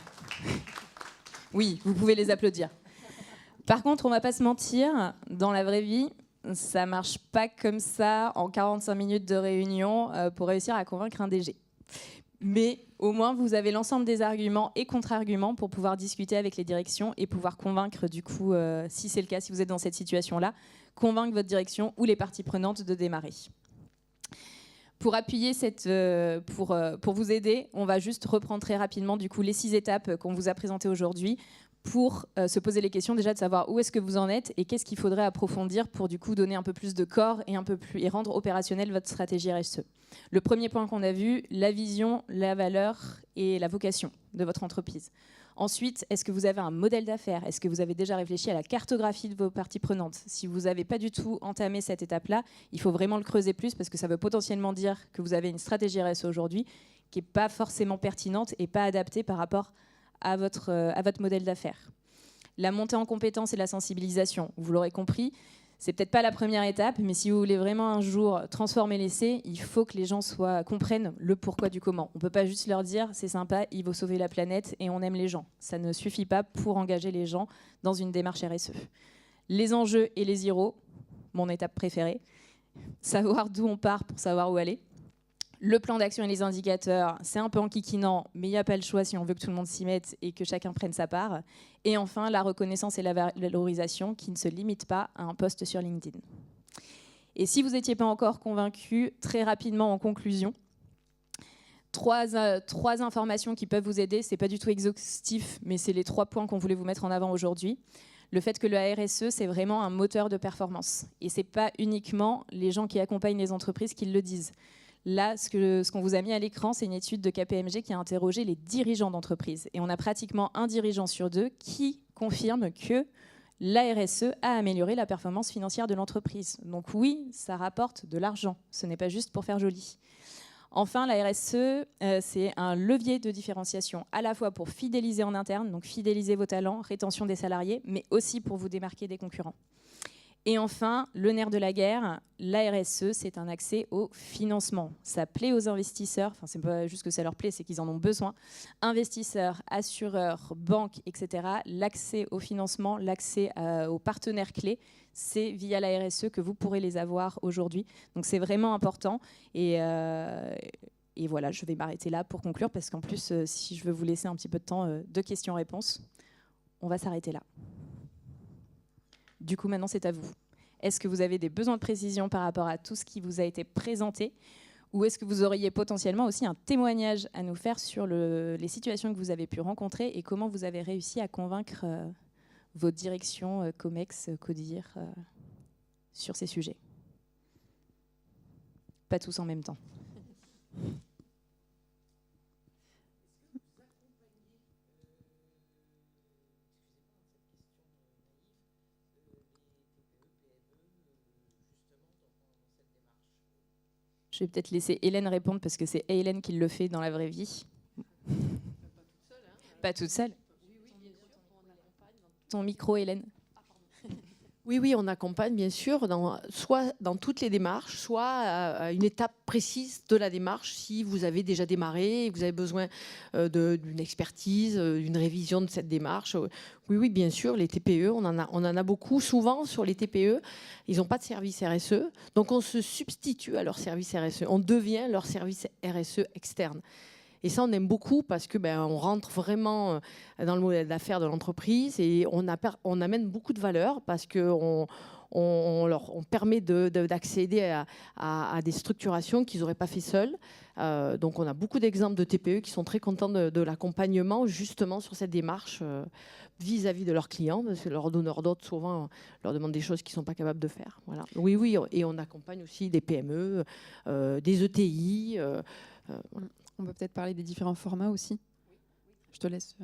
oui, vous pouvez les applaudir. Par contre, on ne va pas se mentir, dans la vraie vie, ça ne marche pas comme ça en 45 minutes de réunion pour réussir à convaincre un DG. Mais au moins, vous avez l'ensemble des arguments et contre-arguments pour pouvoir discuter avec les directions et pouvoir convaincre, du coup, si c'est le cas, si vous êtes dans cette situation-là, convaincre votre direction ou les parties prenantes de démarrer. Pour appuyer pour vous aider, on va juste reprendre très rapidement du coup les 6 étapes qu'on vous a présentées aujourd'hui pour se poser les questions déjà de savoir où est-ce que vous en êtes et qu'est-ce qu'il faudrait approfondir pour du coup donner un peu plus de corps et rendre opérationnelle votre stratégie RSE. Le premier point qu'on a vu, la vision, la valeur et la vocation de votre entreprise. Ensuite, est-ce que vous avez un modèle d'affaires ? Est-ce que vous avez déjà réfléchi à la cartographie de vos parties prenantes ? Si vous n'avez pas du tout entamé cette étape-là, il faut vraiment le creuser plus parce que ça veut potentiellement dire que vous avez une stratégie RSE aujourd'hui qui n'est pas forcément pertinente et pas adaptée par rapport à votre modèle d'affaires. La montée en compétences et la sensibilisation, vous l'aurez compris, c'est peut-être pas la première étape, mais si vous voulez vraiment un jour transformer l'essai, il faut que les gens comprennent le pourquoi du comment. On ne peut pas juste leur dire c'est sympa, il faut sauver la planète et on aime les gens. Ça ne suffit pas pour engager les gens dans une démarche RSE. Les enjeux et les IRO, mon étape préférée. Savoir d'où on part pour savoir où aller. Le plan d'action et les indicateurs, c'est un peu enquiquinant, mais il n'y a pas le choix si on veut que tout le monde s'y mette et que chacun prenne sa part. Et enfin, la reconnaissance et la valorisation qui ne se limitent pas à un post sur LinkedIn. Et si vous n'étiez pas encore convaincu, très rapidement en conclusion, trois informations qui peuvent vous aider. Ce n'est pas du tout exhaustif, mais c'est les 3 points qu'on voulait vous mettre en avant aujourd'hui. Le fait que la RSE, c'est vraiment un moteur de performance. Et ce n'est pas uniquement les gens qui accompagnent les entreprises qui le disent. Là, ce qu'on vous a mis à l'écran, c'est une étude de KPMG qui a interrogé les dirigeants d'entreprise. Et on a pratiquement un dirigeant sur 2 qui confirme que la RSE a amélioré la performance financière de l'entreprise. Donc oui, ça rapporte de l'argent. Ce n'est pas juste pour faire joli. Enfin, la RSE, c'est un levier de différenciation, à la fois pour fidéliser en interne, donc fidéliser vos talents, rétention des salariés, mais aussi pour vous démarquer des concurrents. Et enfin, le nerf de la guerre, la RSE, c'est un accès au financement. Ça plaît aux investisseurs, enfin, c'est pas juste que ça leur plaît, c'est qu'ils en ont besoin. Investisseurs, assureurs, banques, etc. L'accès au financement, l'accès aux partenaires clés, c'est via la RSE que vous pourrez les avoir aujourd'hui. Donc c'est vraiment important. Et voilà, je vais m'arrêter là pour conclure, parce qu'en plus, si je veux vous laisser un petit peu de temps de questions-réponses, on va s'arrêter là. Du coup, maintenant, c'est à vous. Est-ce que vous avez des besoins de précision par rapport à tout ce qui vous a été présenté, ou est-ce que vous auriez potentiellement aussi un témoignage à nous faire sur les situations que vous avez pu rencontrer et comment vous avez réussi à convaincre votre direction, COMEX, CODIR, sur ces sujets? Pas tous en même temps. Je vais peut-être laisser Hélène répondre parce que c'est Hélène qui le fait dans la vraie vie. Pas toute seule. Ton micro, Hélène. Oui, on accompagne bien sûr, soit dans toutes les démarches, soit à une étape précise de la démarche, si vous avez déjà démarré et que vous avez besoin d'une expertise, d'une révision de cette démarche. Oui, bien sûr, les TPE, on en a beaucoup. Souvent, sur les TPE, ils n'ont pas de service RSE, donc on se substitue à leur service RSE. On devient leur service RSE externe. Et ça, on aime beaucoup parce que on rentre vraiment dans le modèle d'affaires de l'entreprise et on amène beaucoup de valeur parce qu'on leur permet d'accéder à des structurations qu'ils n'auraient pas fait seuls. Donc, on a beaucoup d'exemples de TPE qui sont très contents de l'accompagnement justement sur cette démarche vis-à-vis de leurs clients, parce que leurs donneurs d'ordre, souvent, leur demandent des choses qu'ils ne sont pas capables de faire. Voilà. Oui, et on accompagne aussi des PME, des ETI. Voilà. On peut peut-être parler des différents formats aussi. Je te laisse.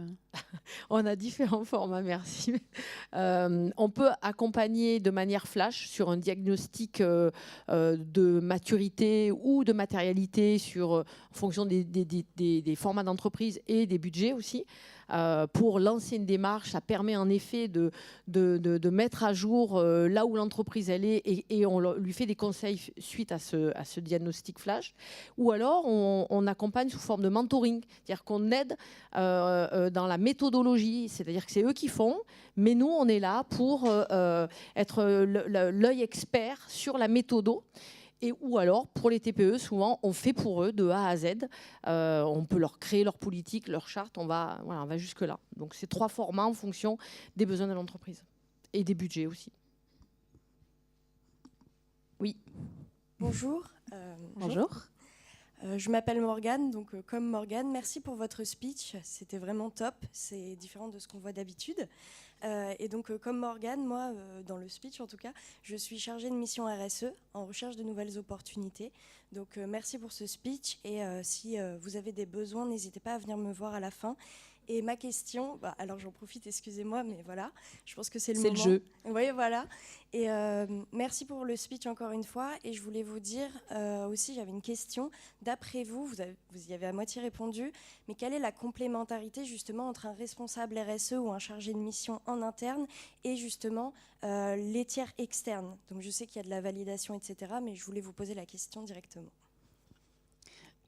On a différents formats, merci. On peut accompagner de manière flash sur un diagnostic de maturité ou de matérialité en fonction des formats d'entreprise et des budgets aussi. Pour lancer une démarche, ça permet en effet de mettre à jour là où l'entreprise elle est et on lui fait des conseils suite à ce diagnostic flash. Ou alors on accompagne sous forme de mentoring, c'est-à-dire qu'on aide dans la méthodologie, c'est-à-dire que c'est eux qui font, mais nous on est là pour être l'œil expert sur la méthodo. Ou alors, pour les TPE, souvent, on fait pour eux de A à Z. On peut leur créer leur politique, leur charte. On va jusque-là. Donc, c'est 3 formats en fonction des besoins de l'entreprise et des budgets aussi. Oui. Bonjour. Bonjour. Je m'appelle Morgane. Donc, comme Morgane, merci pour votre speech. C'était vraiment top. C'est différent de ce qu'on voit d'habitude. Et donc, comme Morgane, moi, dans le speech en tout cas, je suis chargée de mission RSE en recherche de nouvelles opportunités. Donc, merci pour ce speech. Et si vous avez des besoins, n'hésitez pas à venir me voir à la fin. Et ma question, alors j'en profite, excusez-moi, mais voilà, je pense que c'est le moment. C'est le jeu. Oui, voilà. Et merci pour le speech encore une fois. Et je voulais vous dire aussi, j'avais une question. D'après vous, vous y avez à moitié répondu, mais quelle est la complémentarité justement entre un responsable RSE ou un chargé de mission en interne et justement les tiers externes? Donc je sais qu'il y a de la validation, etc., mais je voulais vous poser la question directement.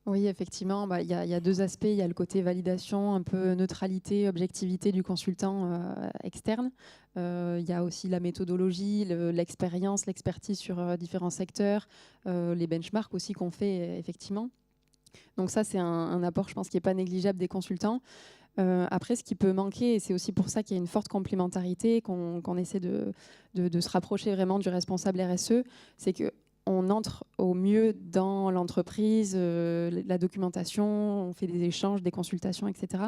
Oui, effectivement, il y a 2 aspects. Il y a le côté validation, un peu neutralité, objectivité du consultant externe. Il y a aussi la méthodologie, l'expérience, l'expertise sur différents secteurs, les benchmarks aussi qu'on fait, effectivement. Donc ça, c'est un apport, je pense, qui n'est pas négligeable des consultants. Après, ce qui peut manquer, et c'est aussi pour ça qu'il y a une forte complémentarité, qu'on essaie de se rapprocher vraiment du responsable RSE, c'est que on entre au mieux dans l'entreprise, la documentation, on fait des échanges, des consultations, etc.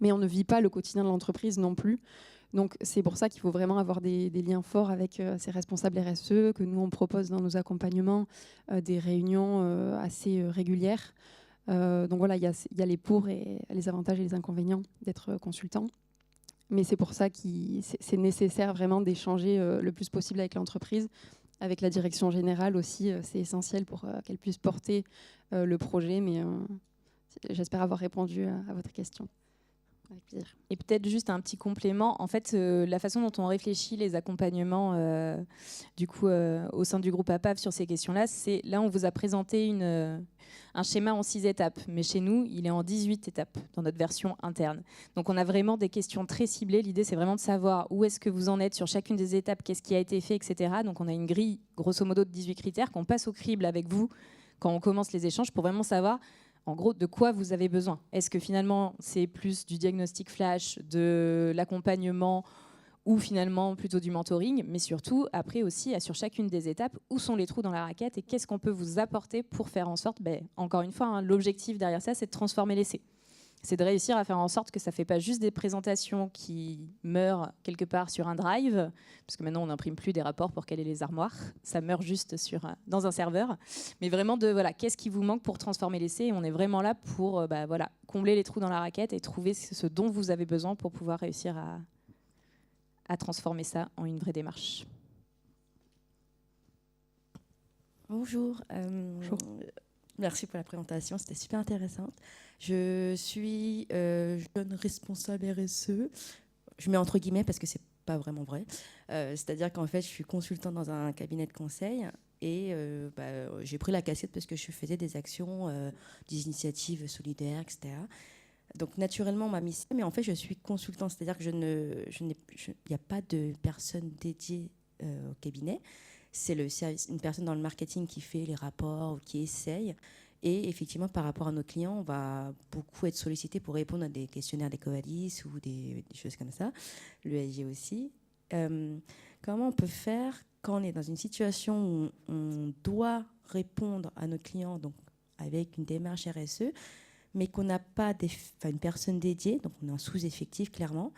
Mais on ne vit pas le quotidien de l'entreprise non plus. Donc c'est pour ça qu'il faut vraiment avoir des liens forts avec ces responsables RSE, que nous on propose dans nos accompagnements des réunions assez régulières. Donc voilà, il y a les pour et les avantages et les inconvénients d'être consultant. Mais c'est pour ça que c'est nécessaire vraiment d'échanger le plus possible avec l'entreprise, avec la direction générale aussi. C'est essentiel pour qu'elle puisse porter le projet. Mais j'espère avoir répondu à votre question. Avec plaisir. Et peut-être juste un petit complément. En fait, la façon dont on réfléchit les accompagnements au sein du groupe APAV sur ces questions-là, c'est là on vous a présenté un schéma en 6 étapes. Mais chez nous, il est en 18 étapes dans notre version interne. Donc on a vraiment des questions très ciblées. L'idée, c'est vraiment de savoir où est-ce que vous en êtes sur chacune des étapes, qu'est-ce qui a été fait, etc. Donc on a une grille, grosso modo, de 18 critères qu'on passe au crible avec vous quand on commence les échanges pour vraiment savoir en gros, de quoi vous avez besoin. Est-ce que finalement, c'est plus du diagnostic flash, de l'accompagnement ou finalement plutôt du mentoring, mais surtout, après aussi, sur chacune des étapes, où sont les trous dans la raquette et qu'est-ce qu'on peut vous apporter pour faire en sorte, encore une fois, l'objectif derrière ça, c'est de transformer l'essai. C'est de réussir à faire en sorte que ça ne fait pas juste des présentations qui meurent quelque part sur un drive, parce que maintenant on n'imprime plus des rapports pour caler les armoires, ça meurt juste dans un serveur, mais vraiment qu'est-ce qui vous manque pour transformer l'essai, et on est vraiment là pour combler les trous dans la raquette et trouver ce dont vous avez besoin pour pouvoir réussir à transformer ça en une vraie démarche. Bonjour. Bonjour. Merci pour la présentation, c'était super intéressant. Je suis jeune responsable RSE. Je mets entre guillemets parce que c'est pas vraiment vrai. C'est-à-dire qu'en fait, je suis consultante dans un cabinet de conseil et j'ai pris la casquette parce que je faisais des actions, des initiatives solidaires, etc. Donc naturellement, on m'a mis ça, mais en fait, je suis consultante, c'est-à-dire que il n'y a pas de personne dédiée au cabinet. C'est une personne dans le marketing qui fait les rapports, qui essaye. Et effectivement, par rapport à nos clients, on va beaucoup être sollicité pour répondre à des questionnaires d'EcoVadis ou des choses comme ça, l'ESG aussi. Comment on peut faire quand on est dans une situation où on doit répondre à nos clients donc avec une démarche RSE, mais qu'on n'a pas une personne dédiée, donc on est en sous-effectif clairement.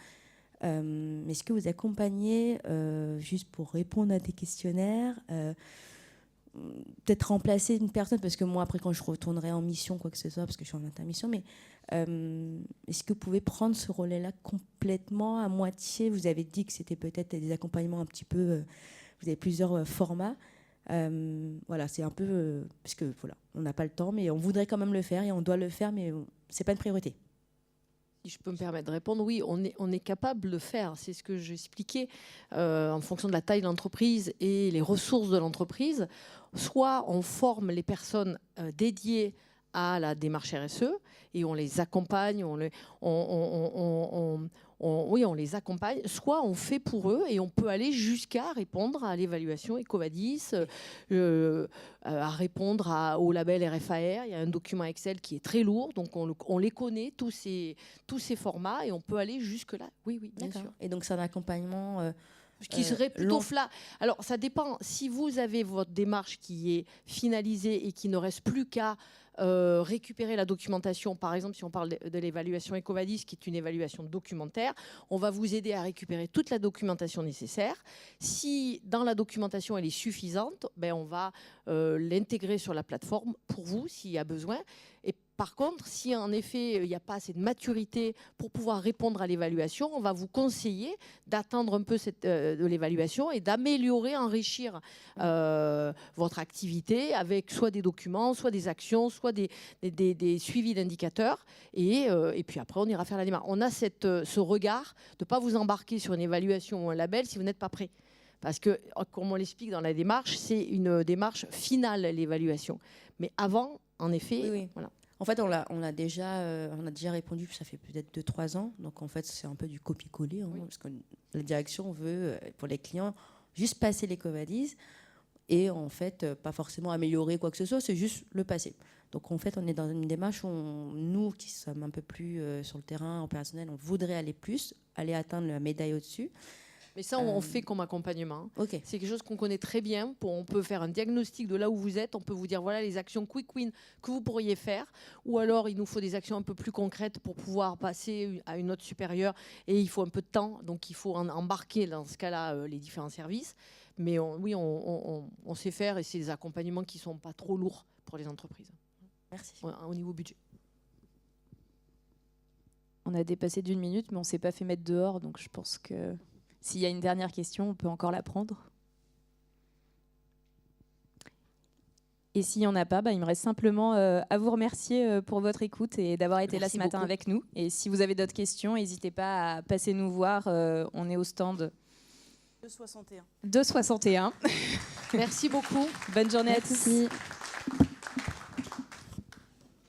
Est-ce que vous accompagnez juste pour répondre à des questionnaires, peut-être remplacer une personne, parce que moi après quand je retournerai en mission, quoi que ce soit, parce que je suis en intermission, mais est-ce que vous pouvez prendre ce relais-là complètement à moitié? Vous avez dit que c'était peut-être des accompagnements un petit peu, vous avez plusieurs formats. Voilà, c'est un peu, parce que voilà, on n'a pas le temps, mais on voudrait quand même le faire et on doit le faire, mais c'est pas une priorité. Si je peux me permettre de répondre, oui, on est capable de le faire. C'est ce que j'expliquais en fonction de la taille de l'entreprise et les ressources de l'entreprise. Soit on forme les personnes dédiées à la démarche RSE et on les accompagne, on les accompagne, soit on fait pour eux et on peut aller jusqu'à répondre à l'évaluation EcoVadis, à répondre au label RFAR. Il y a un document Excel qui est très lourd, donc on les connaît, tous ces formats, et on peut aller jusque-là. Oui, bien sûr. Et donc c'est un accompagnement... qui serait plutôt flat. Alors, ça dépend. Si vous avez votre démarche qui est finalisée et qu'il ne reste plus qu'à récupérer la documentation, par exemple, si on parle de l'évaluation EcoVadis, qui est une évaluation documentaire, on va vous aider à récupérer toute la documentation nécessaire. Si dans la documentation elle est suffisante, on va l'intégrer sur la plateforme pour vous s'il y a besoin. Et par contre, si en effet il n'y a pas assez de maturité pour pouvoir répondre à l'évaluation, on va vous conseiller d'attendre un peu de l'évaluation et d'améliorer, enrichir votre activité avec soit des documents, soit des actions, soit des suivis d'indicateurs. Et puis après, on ira faire la démarche. On a ce regard de ne pas vous embarquer sur une évaluation ou un label si vous n'êtes pas prêt. Parce que, comme on l'explique dans la démarche, c'est une démarche finale, l'évaluation. Mais avant, en effet, oui. Voilà. En fait, on a déjà répondu, ça fait peut-être 2-3 ans. Donc, en fait, c'est un peu du copier-coller. Hein, parce que la direction veut, pour les clients, juste passer l'EcoVadis et, en fait, pas forcément améliorer quoi que ce soit, c'est juste le passer. Donc, en fait, on est dans une démarche où nous, qui sommes un peu plus sur le terrain opérationnel, on voudrait aller plus, aller atteindre la médaille au-dessus. Mais ça, on fait comme accompagnement. Ok. C'est quelque chose qu'on connaît très bien. On peut faire un diagnostic de là où vous êtes. On peut vous dire, voilà les actions quick win que vous pourriez faire. Ou alors, il nous faut des actions un peu plus concrètes pour pouvoir passer à une note supérieure. Et il faut un peu de temps. Donc, il faut embarquer, dans ce cas-là, les différents services. Mais oui, on sait faire. Et c'est des accompagnements qui ne sont pas trop lourds pour les entreprises. Merci. Au niveau budget. On a dépassé d'1 minute, mais on ne s'est pas fait mettre dehors. Donc je pense que s'il y a une dernière question, on peut encore la prendre. Et s'il n'y en a pas, il me reste simplement à vous remercier pour votre écoute et d'avoir été là ce matin avec nous. Et si vous avez d'autres questions, n'hésitez pas à passer nous voir. On est au stand 261. 261. Merci beaucoup. Bonne journée à tous.